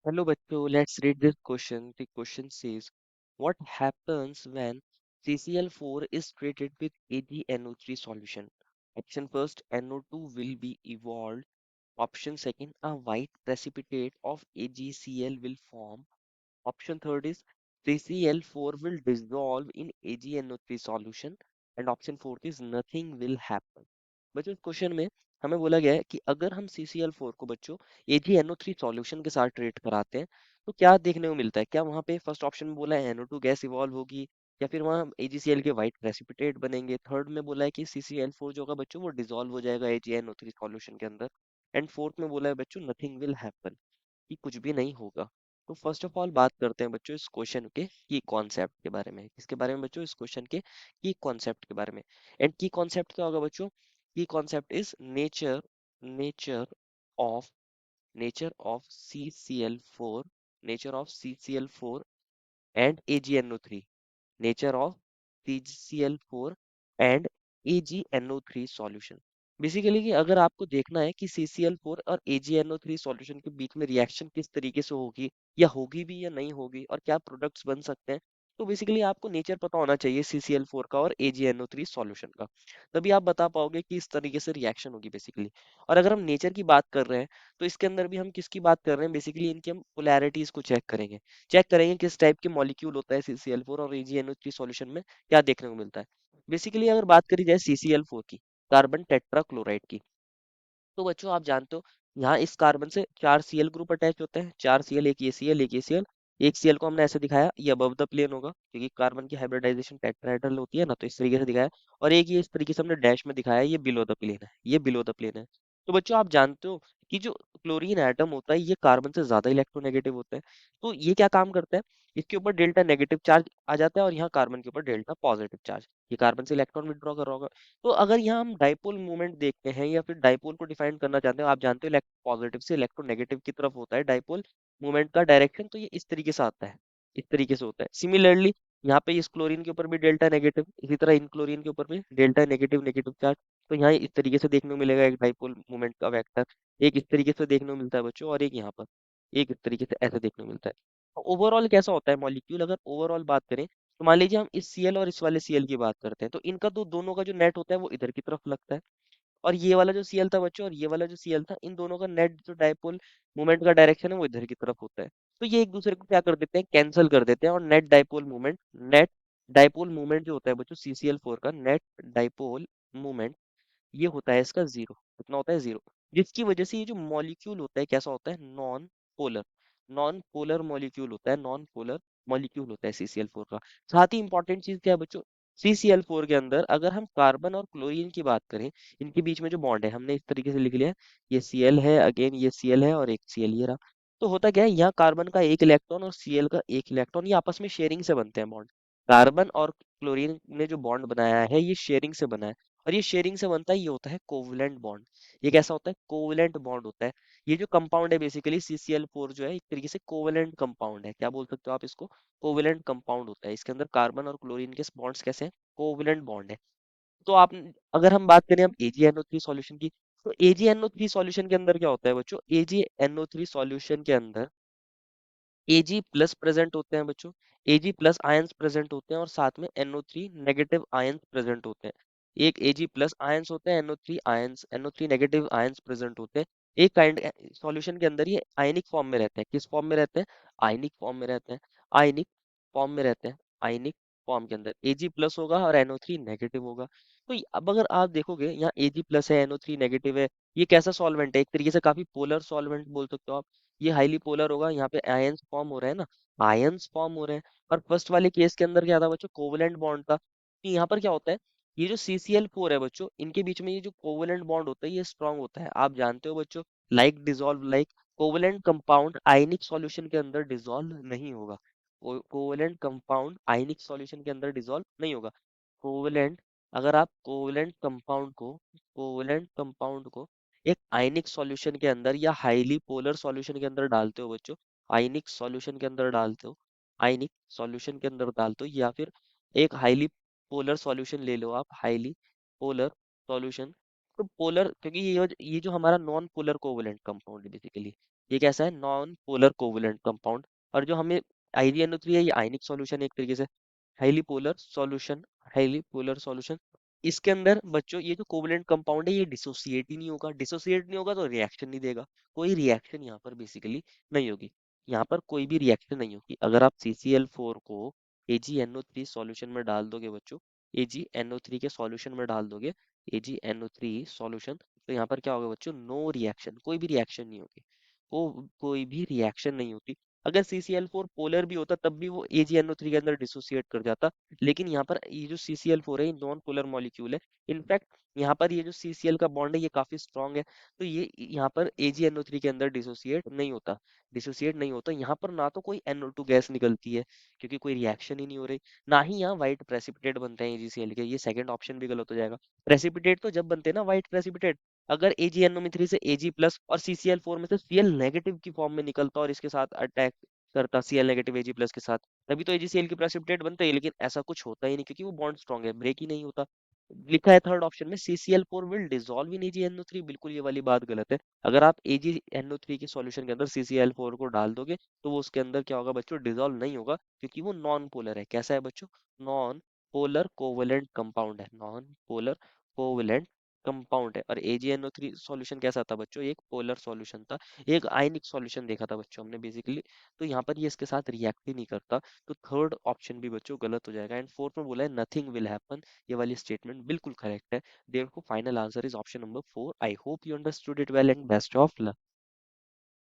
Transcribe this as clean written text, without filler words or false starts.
Hello, bachcho. Let's read this question. The question says, what happens when CCl4 is treated with AgNO3 solution? Option first, NO2 will be evolved. Option second, a white precipitate of AgCl will form. Option third is CCl4 will dissolve in AgNO3 solution. And option fourth is nothing will happen. बच्चों इस question में हमें बोला गया है कि अगर हम CCl4 को बच्चों AgNO3 सॉल्यूशन के साथ ट्रीट कराते हैं तो क्या देखने को मिलता है। क्या वहाँ पे फर्स्ट ऑप्शन में बोला है NO2 गैस इवॉल्व होगी या फिर वहाँ AgCl के वाइट प्रेसिपिटेट बनेंगे। थर्ड में बोला है कि CCl4 जो होगा बच्चों वो डिसॉल्व हो जाएगा AgNO3 सॉल्यूशन के अंदर। एंड फोर्थ में बोला है बच्चों नथिंग विल हैपन, कि कुछ भी नहीं होगा। तो फर्स्ट ऑफ ऑल बात करते हैं बच्चों इस क्वेश्चन के की कॉन्सेप्ट के बारे में। किसके बारे में बच्चों? इस क्वेश्चन के की कॉन्सेप्ट के बारे में। एंड की कॉन्सेप्ट क्या होगा बच्चों? की concept is nature nature of nature of CCl4, nature of CCl4 and AgNO3, nature of CCl4 and AgNO3 solution. Basically कि अगर आपको देखना है कि CCl4 और AgNO3 सॉल्यूशन के बीच में रिएक्शन किस तरीके से होगी या होगी भी या नहीं होगी और क्या प्रोडक्ट्स बन सकते हैं, तो बेसिकली आपको नेचर पता होना चाहिए CCl4 का और AgNO3 सॉल्यूशन का। तभी आप बता पाओगे कि इस तरीके से रिएक्शन होगी बेसिकली। और अगर हम नेचर की बात कर रहे हैं तो इसके अंदर भी हम किसकी बात कर रहे हैं? बेसिकली इनकी हम पोलैरिटीज को चेक करेंगे किस टाइप के मॉलिक्यूल होता है CCl4 और AgNO3 सॉल्यूशन में क्या देखने को मिलता है। बेसिकली अगर बात करी जाए CCl4 की, कार्बन टेट्राक्लोराइड की, तो बच्चों आप जानते हो यहाँ इस कार्बन से 4 Cl ग्रुप अटैच होते हैं। 4 Cl, एक ये Cl, एक ये Cl। एक Cl को हमने ऐसे दिखाया, ये अबव द प्लेन होगा क्योंकि कार्बन की हाइब्रिडाइजेशन टेट्राहेड्रल होती है ना, तो इस तरीके से दिखाया। और एक ये इस तरीके से हमने डैश में दिखाया, ये बिलो द प्लेन है, ये बिलो द प्लेन है। तो बच्चों आप जानते हो कि जो क्लोरीन एटम होता है ये कार्बन से ज्यादा इलेक्ट्रोनेगेटिव होता है। तो ये क्या काम करता है, इसके ऊपर डेल्टा नेगेटिव चार्ज आ जाता है और यहाँ कार्बन के ऊपर डेल्टा पॉजिटिव चार्ज। ये कार्बन से इलेक्ट्रॉन विड्रॉ कर रहा होगा। तो अगर यहाँ हम डाइपोल मूवमेंट देखते हैं या फिर डाइपोल को डिफाइन करना चाहते हो, आप जानते हो पॉजिटिव से इलेक्ट्रोनेगेटिव की तरफ होता है डाइपोल मूवमेंट का डायरेक्शन, तो ये इस तरीके से आता है, इस तरीके से होता है। सिमिलरली यहाँ पे इस क्लोरीन के ऊपर भी डेल्टा नेगेटिव, इसी तरह इन क्लोरीन के ऊपर भी डेल्टा नेगेटिव नेगेटिव चार्ज। तो यहाँ इस तरीके से देखने को मिलेगा एक डाइपोल मूवमेंट का वेक्टर। एक इस तरीके से देखने को मिलता है बच्चों, और एक यहाँ पर एक इस तरीके से ऐसे देखने को मिलता है। ओवरऑल कैसा होता है मॉलिक्यूल, अगर ओवरऑल बात करें तो मान लीजिए हम इस Cl और इस वाले Cl की बात करते हैं, तो इनका तो दोनों का जो नेट होता है वो इधर की तरफ लगता है। और ये वाला जो Cl था बच्चों और ये वाला जो Cl था, इन दोनों का नेट जो डाइपोल मूवमेंट का डायरेक्शन है वो इधर की तरफ होता है। तो ये एक दूसरे को क्या कर देते हैं, कैंसिल कर देते हैं, और नेट डाइपोल मूवमेंट जो होता है बच्चों CCl4 का नेट डाइपोल मूवमेंट, ये होता है इसका जीरो। कितना होता है? जीरो। जिसकी वजह से ये जो मॉलिक्यूल होता है कैसा होता है? पोलर नॉन पोलर मॉलिक्यूल होता है, नॉन पोलर मॉलिक्यूल होता है CCl4 का। साथ ही इंपॉर्टेंट चीज क्या है बच्चों, CCl4 के अंदर अगर हम कार्बन और क्लोरीन की बात करें, इनके बीच में जो बॉन्ड है हमने इस तरीके से लिख लिया है, ये Cl है, अगेन ये Cl है और एक Cl ये रहा। तो होता क्या है, यहाँ कार्बन का एक इलेक्ट्रॉन और Cl का एक इलेक्ट्रॉन, ये आपस में शेयरिंग से बनते हैं बॉन्ड। कार्बन और क्लोरीन ने जो बॉन्ड बनाया है ये शेयरिंग से बना है। और ये शेयरिंग से बनता है, ये होता है कोवलेंट बॉन्ड। ये कैसा होता है? कोवलेंट बॉन्ड होता है। ये जो कंपाउंड है बेसिकली CCl4 जो है एक तरीके से कोवलेंट कंपाउंड है। क्या बोल सकते हो आप इसको? कोवलेंट कंपाउंड होता है। इसके अंदर कार्बन और क्लोरीन के बॉन्ड्स कैसे हैं? कोवलेंट बॉन्ड है। तो आप अगर हम बात करें अब AgNO3 सॉल्यूशन की, तो AgNO3 सॉल्यूशन के अंदर क्या होता है बच्चों? AgNO3 सॉल्यूशन के अंदर Ag प्लस प्रेजेंट होते हैं बच्चों, Ag प्लस आयंस प्रेजेंट होते हैं और साथ में NO3 नेगेटिव आयंस प्रेजेंट होते हैं। एक Ag प्लस आयंस होते हैं, NO3 नेगेटिव आयंस प्रेजेंट होते हैं। एक काइंड सॉल्यूशन के अंदर ये आयनिक फॉर्म में रहते हैं। किस फॉर्म में रहते हैं? आयनिक फॉर्म में रहते हैं। आयनिक फॉर्म में रहते हैं। आयनिक फॉर्म के अंदर Ag प्लस होगा और NO3 नेगेटिव होगा। तो अब अगर आप देखोगे यहाँ Ag प्लस है, NO3 नेगेटिव है, ये कैसा सॉल्वेंट है? एक तरीके से काफी पोलर सॉल्वेंट बोल सकते हो आप। ये हाईली पोलर होगा, यहाँ पे आयंस फॉर्म हो रहे हैं ना, आयंस फॉर्म हो रहे हैं। और फर्स्ट वाले केस के अंदर क्या था बच्चों? कोवलेंट बॉन्ड था। तो यहाँ पर क्या होता है, ये जो CCl4 है बच्चों, इनके बीच में ये जो कोवलेंट बॉन्ड होता है ये स्ट्रांग होता है। आप जानते हो बच्चों, like dissolve like, covalent compound ionic solution के अंदर डिसॉल्व नहीं होगा। कोवलेंट कंपाउंड आयनिक सॉल्यूशन के अंदर डिसॉल्व नहीं होगा। कोवलेंट, अगर आप कोवलेंट कंपाउंड को एक आयनिक सॉल्यूशन के अंदर या हाईली पोलर सॉल्यूशन के अंदर डालते हो बच्चों, आयनिक सॉल्यूशन के अंदर डालते हो, आयनिक सॉल्यूशन के अंदर डालते हो, या फिर एक हाईली पोलर सॉल्यूशन ले लो आप, हाईली पोलर सॉल्यूशन। तो पोलर क्योंकि ये जो हमारा नॉन पोलर कोवलेंट कंपाउंड है बेसिकली, ये कैसा है, नॉन पोलर कोवलेंट कंपाउंड। और जो हमें IgNO3 है, ये आयनिक सॉल्यूशन है एक तरीके से, highly polar solution, highly polar solution. इसके अंदर बच्चों ये जो कोवलेंट कंपाउंड है ये डिसोसिएट ही नहीं होगा, डिसोसिएट नहीं होगा तो रिएक्शन नहीं देगा, कोई रिएक्शन यहाँ पर बेसिकली नहीं होगी, यहाँ पर कोई भी रिएक्शन नहीं होगी। अगर आप CCl4 को AgNO3 सॉल्यूशन में डाल दोगे बच्चों, AgNO3 के सॉल्यूशन में डाल दोगे, AgNO3 सॉल्यूशन, तो यहाँ पर क्या होगा बच्चों, नो रिएक्शन, कोई भी रिएक्शन नहीं होगी, कोई भी रिएक्शन नहीं होती। अगर CCl4 पोलर भी होता तब भी वो AgNO3 के अंदर डिसोसिएट कर जाता, लेकिन यहाँ पर ये जो CCl4 है ये नॉन पोलर मॉलिक्यूल है। इनफैक्ट यहाँ पर ये जो CCl का बॉन्ड है ये काफी स्ट्रांग है, तो ये यहाँ पर AgNO3 के अंदर डिसोसिएट नहीं होता, डिसोसिएट नहीं होता यहाँ पर, ना तो कोई NO2 गैस निकलती है क्योंकि कोई रिएक्शन ही नहीं हो रही, ना ही यहाँ व्हाइट प्रेसिपिटेट बनते हैं AgCl के। ये सेकंड ऑप्शन भी गलत हो जाएगा। प्रेसिपिटेट तो जब बनते हैं ना व्हाइट प्रेसिपिटेट, अगर AgNO3 से Ag प्लस और CCl4 में से Cl नेगेटिव की फॉर्म में निकलता और इसके साथ अटैक करता Cl नेगेटिव Ag प्लस के साथ, तभी तो AgCl के प्रेसिपिटेट बनते हैं, लेकिन ऐसा कुछ होता ही नहीं क्योंकि वो बॉन्ड स्ट्रांग है, ब्रेक ही नहीं होता। लिखा है थर्ड ऑप्शन में CCl4 will dissolve in AgNO3, बिल्कुल ये वाली बात गलत है। अगर आप AgNO3 के सॉल्यूशन के अंदर CCl4 को डाल दोगे तो वो उसके अंदर क्या होगा बच्चों, डिसॉल्व नहीं होगा, क्योंकि वो नॉन पोलर है। कैसा है बच्चों, नॉन पोलर कोवेलेंट कंपाउंड है, नॉन पोलर कोवेलेंट कंपाउंड है। और AgNO3 सॉल्यूशन कैसा था बच्चों, एक पोलर सॉल्यूशन था, एक आयनिक सॉल्यूशन देखा था बच्चों हमने बेसिकली, तो यहाँ पर ये इसके साथ रिएक्ट ही नहीं करता, तो थर्ड ऑप्शन भी बच्चों गलत हो जाएगा। एंड फोर्थ में बोला है नथिंग विल हैपन, ये वाली स्टेटमेंट बिल्कुल करेक्ट है। Therefore final answer is option number 4। I hope you understood it well and best of luck.